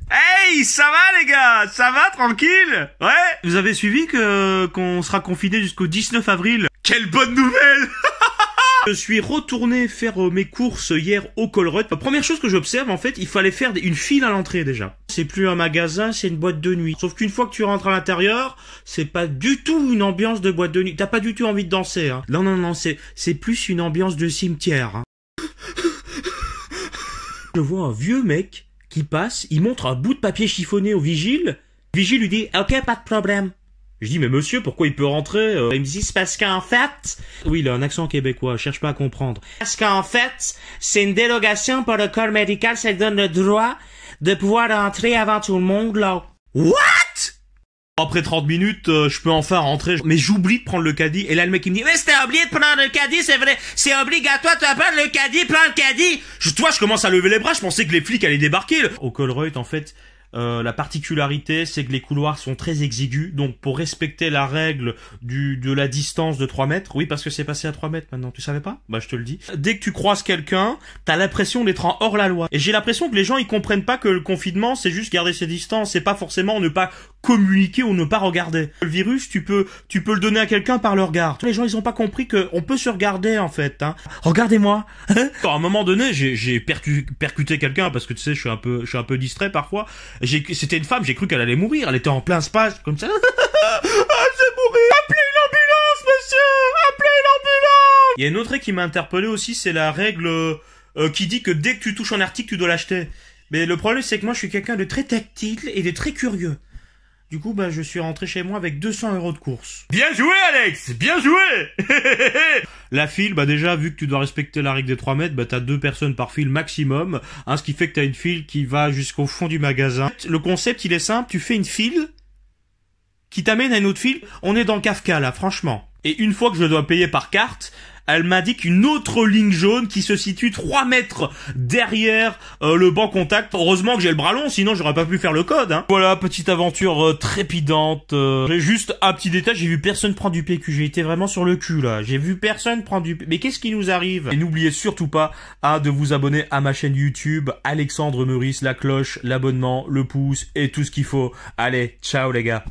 Hey, ça va les gars? Ça va, tranquille? Ouais? Vous avez suivi qu'on sera confiné jusqu'au 19 avril? Quelle bonne nouvelle! Je suis retourné faire mes courses hier au Colruyt. Première chose que j'observe, en fait, il fallait faire une file à l'entrée déjà. C'est plus un magasin, c'est une boîte de nuit. Sauf qu'une fois que tu rentres à l'intérieur, c'est pas du tout une ambiance de boîte de nuit. T'as pas du tout envie de danser, hein. Non, c'est plus une ambiance de cimetière, hein. Je vois un vieux mec qui passe, il montre un bout de papier chiffonné au vigile. Le vigile lui dit « Ok, pas de problème ». Je dis « Mais monsieur, pourquoi il peut rentrer ?» Il me dit « C'est parce qu'en fait... » Oui, il a un accent québécois, cherche pas à comprendre. « Parce qu'en fait, c'est une dérogation pour le corps médical, ça lui donne le droit de pouvoir rentrer avant tout le monde, là. » What? Après 30 minutes, je peux enfin rentrer, mais j'oublie de prendre le caddie. Et là, le mec, il me dit, mais c'était oublié de prendre le caddie, c'est vrai. C'est obligatoire de prendre le caddie, prends le caddie. Je commence à lever les bras, je pensais que les flics allaient débarquer. Au Colruyt, en fait, la particularité, c'est que les couloirs sont très exigus. Donc, pour respecter la règle de la distance de 3 mètres, oui, parce que c'est passé à 3 mètres maintenant, tu savais pas? Bah, je te le dis. Dès que tu croises quelqu'un, t'as l'impression d'être en hors la loi. Et j'ai l'impression que les gens, ils comprennent pas que le confinement, c'est juste garder ses distances. C'est pas forcément ne pas communiquer ou ne pas regarder. Le virus, tu peux le donner à quelqu'un par le regard. Les gens, ils ont pas compris que on peut se regarder, en fait, hein. Regardez-moi. À un moment donné, j'ai percuté quelqu'un parce que tu sais, je suis un peu distrait parfois. C'était une femme, j'ai cru qu'elle allait mourir. Elle était en plein spasme, comme ça. Ah, je vais mourir. Appelez une ambulance, monsieur. Appelez une ambulance. Il y a une autre règle qui m'a interpellé aussi, c'est la règle qui dit que dès que tu touches un article, tu dois l'acheter. Mais le problème, c'est que moi, je suis quelqu'un de très tactile et de très curieux. Du coup, je suis rentré chez moi avec 200 € de course. Bien joué, Alex! Bien joué! La file, déjà, vu que tu dois respecter la règle des 3 mètres, t'as 2 personnes par file maximum, hein, ce qui fait que t'as une file qui va jusqu'au fond du magasin. Le concept, il est simple, tu fais une file qui t'amène à une autre file. On est dans Kafka, là, franchement. Et une fois que je dois payer par carte, elle m'indique une autre ligne jaune qui se situe 3 mètres derrière le banc contact. Heureusement que j'ai le bras long, sinon j'aurais pas pu faire le code, hein. Voilà, petite aventure trépidante. J'ai juste un petit détail, j'ai vu personne prendre du PQ. J'ai été vraiment sur le cul, là. J'ai vu personne prendre du PQ. Mais qu'est-ce qui nous arrive? Et n'oubliez surtout pas de vous abonner à ma chaîne YouTube, Alexandre Meurice, la cloche, l'abonnement, le pouce et tout ce qu'il faut. Allez, ciao les gars.